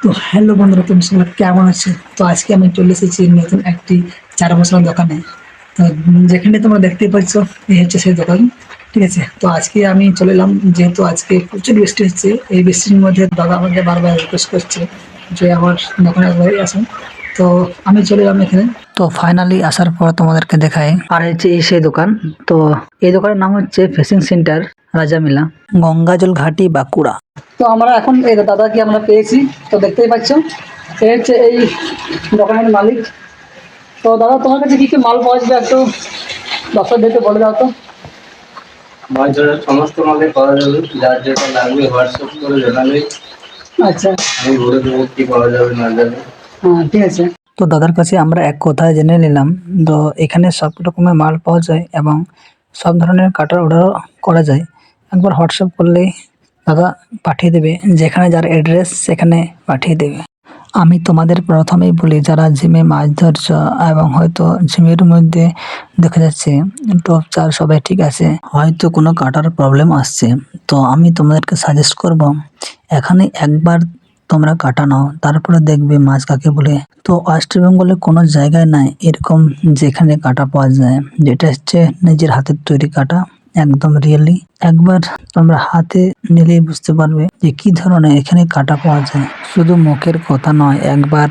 তো হ্যালো বন্ধুরা, তুমি সবাই কেমন আছো? তো আজকে আমি চলে এসেছি নতুন একটি চারা মশলার দোকানে। তো যেখানে তোমরা দেখতেই পাচ্ছ, এই হচ্ছে সেই দোকান। ঠিক আছে, তো আজকে আমি চলে এলাম, যেহেতু আজকে প্রচুর বৃষ্টি হচ্ছে। এই বৃষ্টির মধ্যে দাদা আমাকে বারবার রিকোয়েস্ট করছে যে আমার দোকানে একবার আসুন। তো আমি চলে এলাম এখানে। তো ফাইনালি আসার পর তোমাদেরকে দেখাই, আর হচ্ছে এই সেই দোকান। তো এই দোকানের নাম হচ্ছে ফিশিং সেন্টার রাজামিলা, গঙ্গাজল ঘাটি, বাঁকুড়া। তো আমরা এখন এই দাদাকে আমরা পেয়েছি। তো দেখতেই পাচ্ছ, সে হচ্ছে এই দোকানের মালিক। তো দাদা, তোমার কাছে কি কি মাল পাওয়া যাবে একটু দর্শকদেরকে বলে দাও তো। মাছ ধরার সমস্ত মালে পাওয়া যাবে, যার যেটা লাগবে হোয়াটসঅ্যাপ করে জানালে আচ্ছা, আমি বলে দেবো কি পাওয়া যাবে না যাবে। হ্যাঁ ঠিক আছে। তো দাদার কাছে আমরা এক কথায় জেনে নিলাম। তো এখানে সব রকমের মাল পাওয়া যায় এবং সব ধরনের কাটার অর্ডারও করা যায়। একবার হোয়াটসঅ্যাপ করলেই দাদা পাঠিয়ে দেবে, যেখানে যার অ্যাড্রেস সেখানে পাঠিয়ে দেবে। আমি তোমাদের প্রথমেই বলি, যারা জিমে মাছ ধরছ এবং হয়তো জিমের মধ্যে দেখা যাচ্ছে টপ চার সবাই ঠিক আছে, হয়তো কোনো কাটার প্রবলেম আসছে, তো আমি তোমাদেরকে সাজেস্ট করব এখানে একবার তোমরা কাটা নাও, তারপরে দেখবে মাছ কাকে বলে। তো ওয়েস্ট বেঙ্গলে কোনো জায়গায় নাই এরকম যেখানে কাটা পাওয়া যায়, যেটা হচ্ছে নিজের হাতের তৈরি কাটা, একদম রিয়েলি। একবার তোমরা হাতে নিলেই বুঝতে পারবে যে কি ধরনের এখানে কাটা পাওয়া যায়। শুধু মুখের কথা নয়, একবার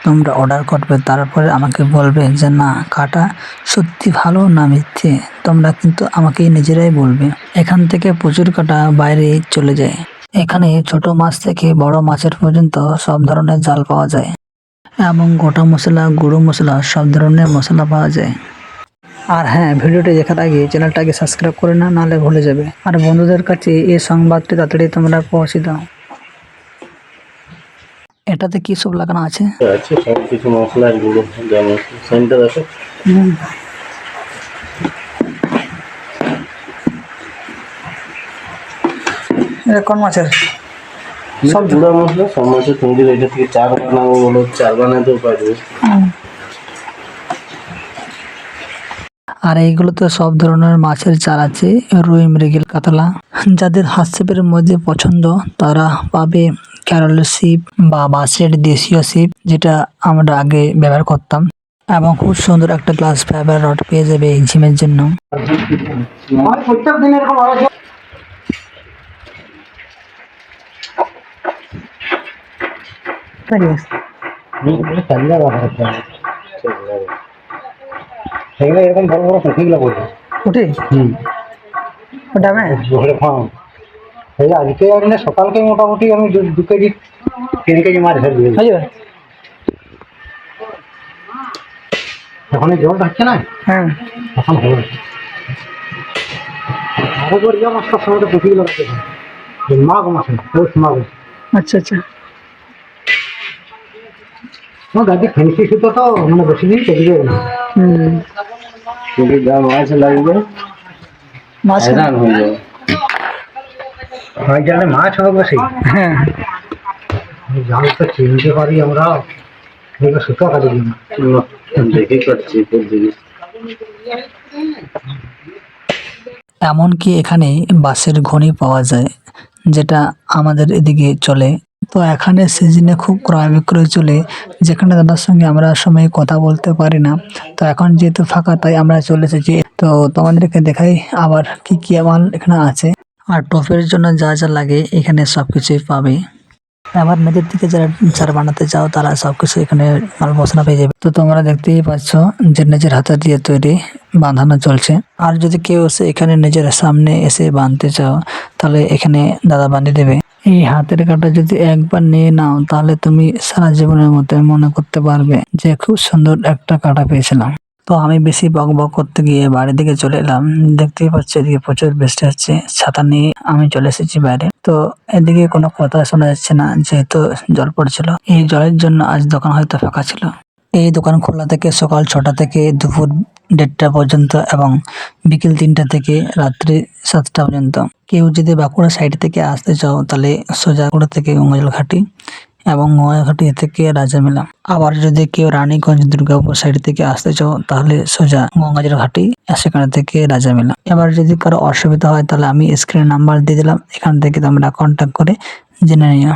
তোমরা অর্ডার করবে, তারপরে আমাকে বলবে যে না কাটা সত্যি ভালো না মিথ্যে। তোমরা কিন্তু আমাকেই নিজেরাই বলবে। এখান থেকে প্রচুর কাটা বাইরে চলে যায়। এখানে ছোট মাছ থেকে বড় মাছের পর্যন্ত সব ধরনের জাল পাওয়া যায় এবং গোটা মশলা, গুঁড়ো মশলা, সব ধরনের মশলা পাওয়া যায়। আর হ্যাঁ, ভিডিওটি দেখার আগে চ্যানেলটাকে সাবস্ক্রাইব করে না, নাহলে ভুলে যাবে। আর বন্ধুদের কাছে এই সংবাদটি তাড়াতাড়ি তোমরা পৌঁছে দাও। এটাতে কি সব লাগানো আছে? আছে সব কিছু মশলা গুঁড়ো, যেমন সেন্টার আছে। এটা কোন মাছের? সব গুঁড়া মশলা, সব মাছের তৈরি। এটা থেকে চার বানাবো বলো, চার বানাতেও পারবে। আর এইগুলো তো সব ধরনের মাছের চার আছে, রুই, মৃগেল, কাতলা। যাদের হাঁস ছিপের মধ্যে পছন্দ তারা পাবে ক্যারলের ছিপ বা বাঁশের দেশীয় ছিপ, যেটা আমরা আগে ব্যবহার করতাম। এবং খুব সুন্দর একটা গ্লাস ফাইবার রড পেয়ে যাবে এই জিমের জন্য। সেগুলো এরকম বড় বড় পুঁটিগুলো করবে। উঠি এই আজকে মানে সকালকে মোটামুটি আমি 2 কেজি 3 কেজি মাছ ধরে দিয়েছি। এখন জল থাকছে না, হ্যাঁ এখন হবে আরো বড়িয়া মাছটার সময় তো পুঁটিগুলো রাখতে হয়। মাঘ মাসে, পৌষ মাঘ। আচ্ছা আচ্ছা। গাড়ি ফেন্সি সুতো তো মানে বেশি দিন চলে যাবে না। কিন্তু যা মাছ লাগবে মাছ হয়রান হয়ে যাবে। হয় জালে মাছ হবে বেশি। হ্যাঁ, জাল তো চিনতে পারি আমরা, কিন্তু সুতো কাটি না। দেখে করছি এমনকি এখানে বাঁশের ঘনি পাওয়া যায়, যেটা আমাদের এদিকে চলে। তো এখানে সিজনে খুব ক্রয় বিক্রয় চলে, যেখানে দাদার সঙ্গে আমরা সময় কথা বলতে পারি না। তো এখন যেহেতু ফাঁকা, তাই আমরা চলে এসেছি। তো তোমাদেরকে দেখাই আবার কি কি মাল এখানে আছে। আর টপের জন্য যা যা লাগে এখানে সবকিছুই পাবে। আবার নিজের থেকে যারা যারা বানাতে চাও তারা সবকিছু এখানে মাল মশলা পেয়ে যাবে। তো তোমরা দেখতেই পাচ্ছ যে নিজের হাতে দিয়ে তৈরি বাঁধানো চলছে। আর যদি কেউ এসে এখানে নিজের সামনে এসে বাঁধতে চাও, তাহলে এখানে দাদা বানিয়ে দেবে। এই হাতের কাটা যদি একবার নিয়ে নাও, তাহলে তুমি সারা জীবনের মতো মনে করতে পারবে যে খুব সুন্দর একটা কাটা পেয়েছিলাম। তো আমি বেশি বক বক করতে গিয়ে বাড়ির দিকে চলে এলাম। দেখতেই পাচ্ছি এদিকে প্রচুর বৃষ্টি হচ্ছে, ছাতা নিয়ে আমি চলে এসেছি বাইরে। তো এদিকে কোনো কথা শোনা যাচ্ছে না, যেহেতু জল পড়ছিল। এই জলের জন্য আজ দোকান হয়তো ফাঁকা ছিল। এই দোকান খোলা থেকে সকাল 6টা থেকে দুপুর 1:30 পর্যন্ত এবং বিকেল 3টা থেকে রাত্রি 7টা পর্যন্ত। কেউ যদি বাঁকুড়া সাইড থেকে আসতে চাও, তাহলে সোজা বাঁকুড়া থেকে গঙ্গাজল ঘাটি এবং গঙ্গাঘাটি থেকে রাজামেলা। আবার যদি কেউ রানীগঞ্জ, দুর্গাপুর সাইড থেকে আসতে চাও, তাহলে সোজা গঙ্গাজল ঘাটি, সেখান থেকে রাজামেলা। এবার যদি কারো অসুবিধা হয়, তাহলে আমি স্ক্রিনে নাম্বার দিয়ে দিলাম, এখান থেকে তোমরা কন্ট্যাক্ট করে জেনে নিও।